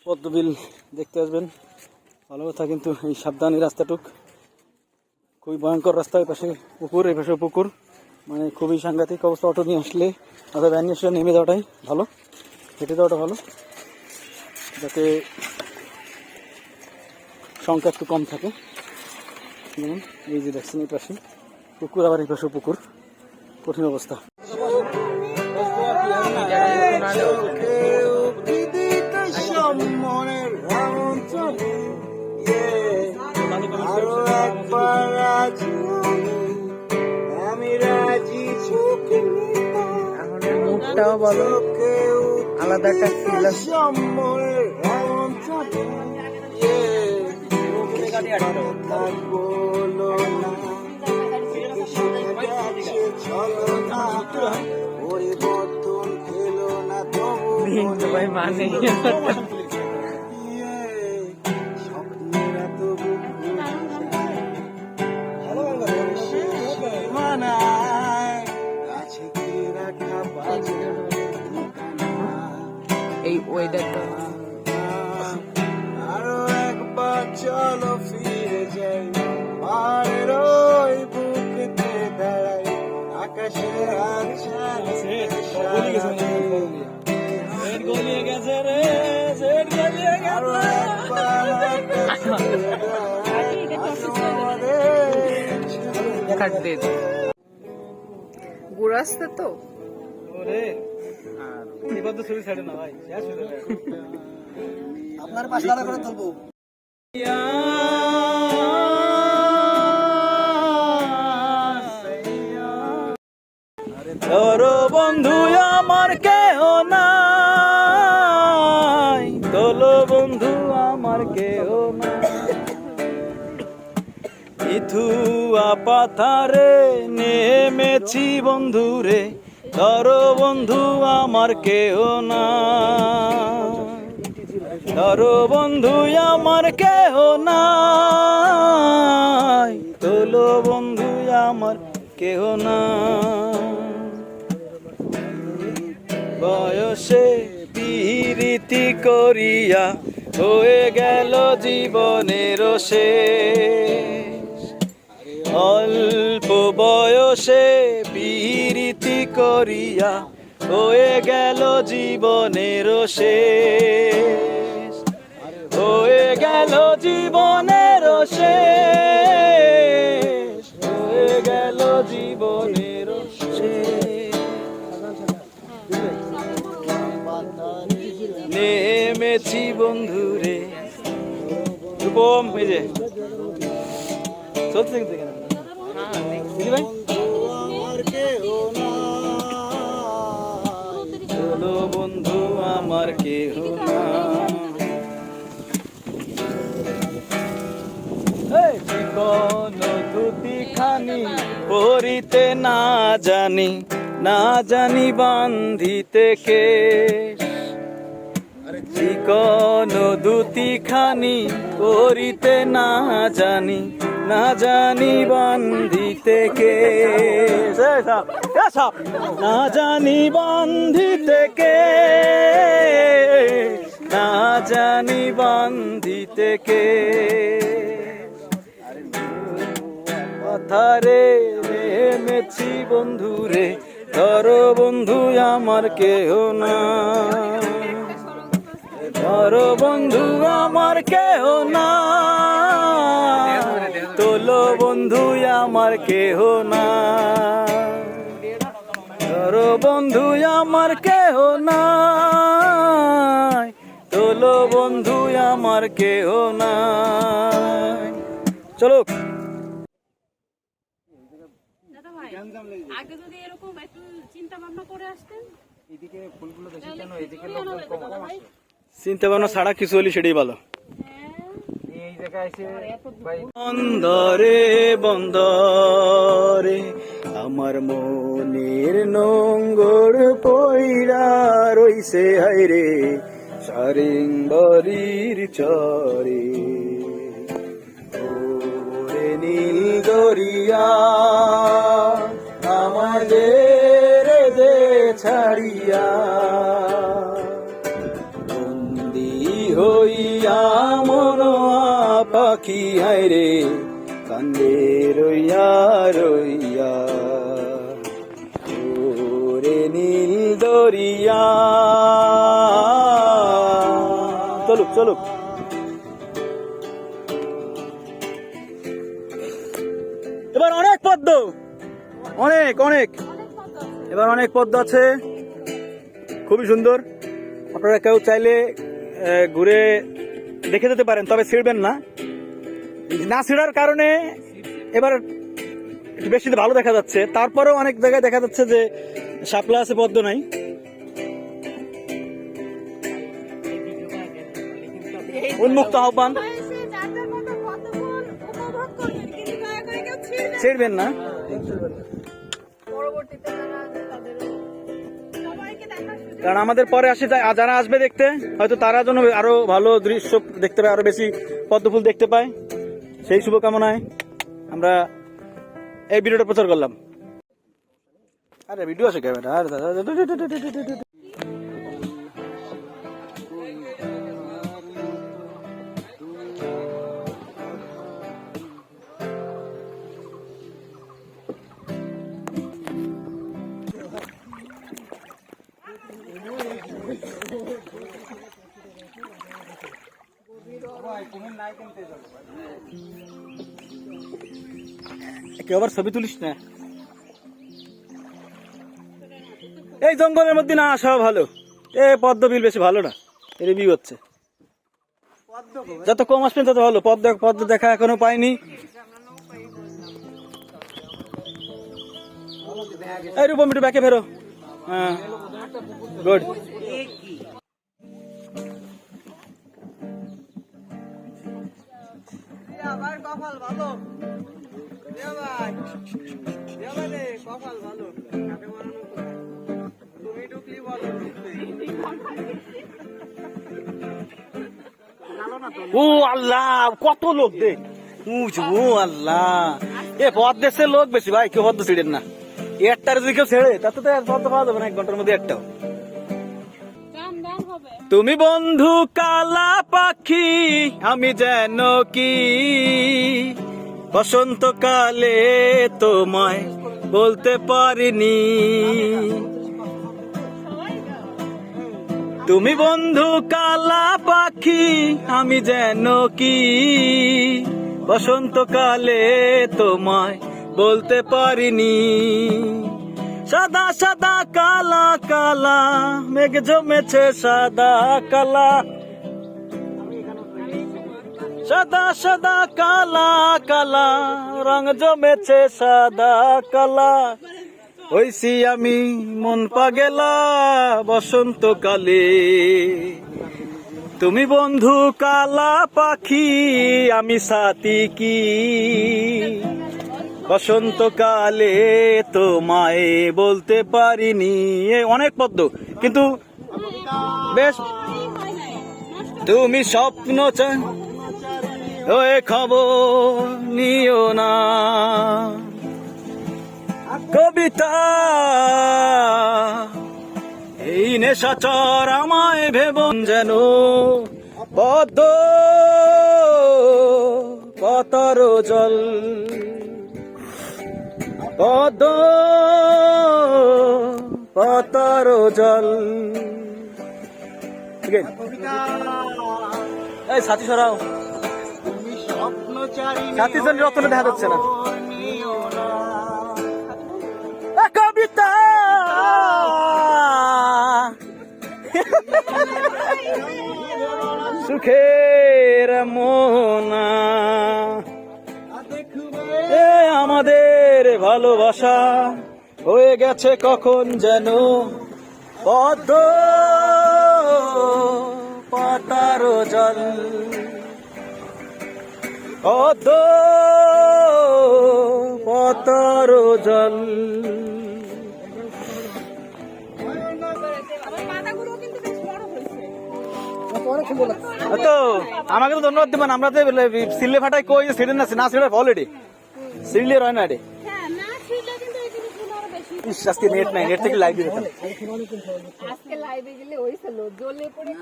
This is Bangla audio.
পদ্মবিল দেখতে আসবেন, ভালো কথা। কিন্তু এই সাবধানী রাস্তাটুক খুবই ভয়ঙ্কর রাস্তা। এই পাশে পুকুর, এই পাশে পুকুর, মানে খুবই সাংঘাতিক অবস্থা। অটো নিয়ে আসলে অথবা ভ্যান নিয়ে আসলে নেমে যাওয়াটাই ভালো, হেঁটে যাওয়াটা ভালো, যাতে সংখ্যা একটু কম থাকে। যেমন এই যে দেখছেন এই পাশে পুকুর, আবার এই পাশে পুকুর, কঠিন অবস্থা। মুখটাও বলো, আলাদা একটা ফিল আছে। ভাই মানে এই ওয়েদারটা। আরো একবার চলো ফিরে যাই, পাহাড়ের ওই বুকেতে দাঁড়াই, আকাশে গুড়াস্তে তো আপনার পাশে দাঁড়া করে তুলবো। তোরো বন্ধু আমার কেহ নাই, তোলো বন্ধু আমার কেহ নাই, ইথুয়া পাথারে নেমেছি বন্ধু রে, তোরো বন্ধু আমার কেহ নাই, তোরো বন্ধু আমার কেহ নাই, তোলো বন্ধু আমার কেহ নাই। বয়সে পিরিতি করিয়া হয়ে গেল জীবনের শেষ, অল্প বয়সে পিরিতি করিয়া হয়ে গেল জীবনের শেষ, হয়ে গেল জীবনের শেষ, হয়ে গেল জীবনের শেষ। নেমেছি বন্ধুরে রূপম, এই যে সত্যি ভাই, চলো বন্ধু আমার কেহ না, কোন ধুতি খানি পরিতে না জানি, না জানি বান্ধিতে কে, কোন দুটি খানি পরিতে না জানি, না জানি বান্ধিতে কে, না জানি বান্ধিতে কে, না জানি বান্ধিতে কে, পাথারে নেমেছি বন্ধু রে, ধরো বন্ধু আমার কেহ না, ধরো বন্ধু আমার কেহ না, তোলো বন্ধু আমার কেহ না, ধরো বন্ধু আমার কেহ না, তোলো বন্ধু আমার কেহ না। চলো আগে যদি এরকম একটু চিন্তা ভাবনা করে আসতেন, এদিকে ফুলগুলো বেশি কেন, এদিকে লোক কম আসে, চিন্তা ভাবনা ছাড়া কিছু হলে সেটাই ভালো। এই জায়গায় এসে ভাই বন্দরে বন্দরে আমার মনের নোংর পইরা রইছে হাইরে, সারিংবরির চরে ওরে নীল দরিয়া, আমাদের যে ছাড়িয়া বন্দি হইয়া মনোয়া পাখি হায় রে কান্দে রইয়া রইয়া ওরে নীল দরিয়া। চলুক চলুক। এবার অনেক পদ্ম, অনেক অনেক, এবার অনেক পদ্ম আছে, খুবই সুন্দর। আপনারা কেউ চাইলে ঘুরে দেখে যেতে পারেন, তবে ছিঁড়বেন না। না ছিঁড়ার কারণে এবার একটু বেশি ভালো দেখা যাচ্ছে, তারপরেও অনেক জায়গায় দেখা যাচ্ছে যে শাপলা আছে, পদ্ম নাই। উন্মুক্ত আহ্বান, ছিঁড়বেন না। কারণ আমাদের পরে আসে যারা আসবে দেখতে, হয়তো তারা যেন আরো ভালো দৃশ্য দেখতে পায়, আরো বেশি পদ্ম ফুল দেখতে পায়, সেই শুভকামনায় আমরা এই ভিডিওটা প্রচার করলাম। আরে ভিডিও আছে ক্যামেরা, আরে দাদা কেউ আবার ছবি তুলিস না, এই জঙ্গলের মধ্যে না আসা ভালো। এ পদ্ম বিল বেশি ভালো না, এর ভিউ হচ্ছে। যত কম আসবেন তত ভালো। পদ্ম দেখা এখনো পাইনি। এই রূপম একটু ব্যাকে ফেরো। হ্যাঁ গুড। আমার কপাল ভালো, কপাল ভালো। তুমি ঢুকলি বলো, ও আল্লাহ কত লোক দেখ, ও আল্লাহ, এ পদ্মের লোক বেশি ভাই, কেউ পদ্ম ছিড়েন না। একটার যদি কেউ ছেড়ে তাতে তো পদ্ম পাওয়া যাবে না এক ঘন্টার মধ্যে একটাও। তুমি বন্ধু কালা পাখি, আমি যেন কি বসন্তকালে তোমায় বলতে পারিনি। তুমি বন্ধু কালা পাখি, আমি যেন কি বসন্তকালে তোমায় বলতে পারিনি। সাদা সাদা কালা কালা মেঘ জমেছে, সাদা কালা, সাদা সাদা কালা কালা রং জমেছে, সাদা কালা হইছি আমি মন পাগেলা বসন্তকালে। তুমি বন্ধু কালা পাখি, আমি সাথী কি বসন্তকালে তোমায় বলতে পারিনি। অনেক পদ্ম, কিন্তু বেশ তুমি স্বপ্ন হয়ে খবর নিও না। কবিতা এই নেশাচর আমায় ভেবন যেন পদ্ম পাতার জল, পদ্ম পাতার জল। এই সাথী সরাও, সাথী জন রক্তটা দেখা যাচ্ছে না। কবিতা সুখের মোনা, এ আমাদের ভালোবাসা হয়ে গেছে কখন যেন পদ্ম পাতার জল, পদ্ম পাতার জল। তো আমাকে তো ধন্যবাদ দেবেন। আমরা তো সিলে ফাটাই কই সিলেন না, না সিলে অলরেডি সিলে রয় না রে। আজকে নেট নাই, নেট থেকে লাইভ দিতে আজকে লাইভে গেলে ওই ছিল জ্বলে পড়ে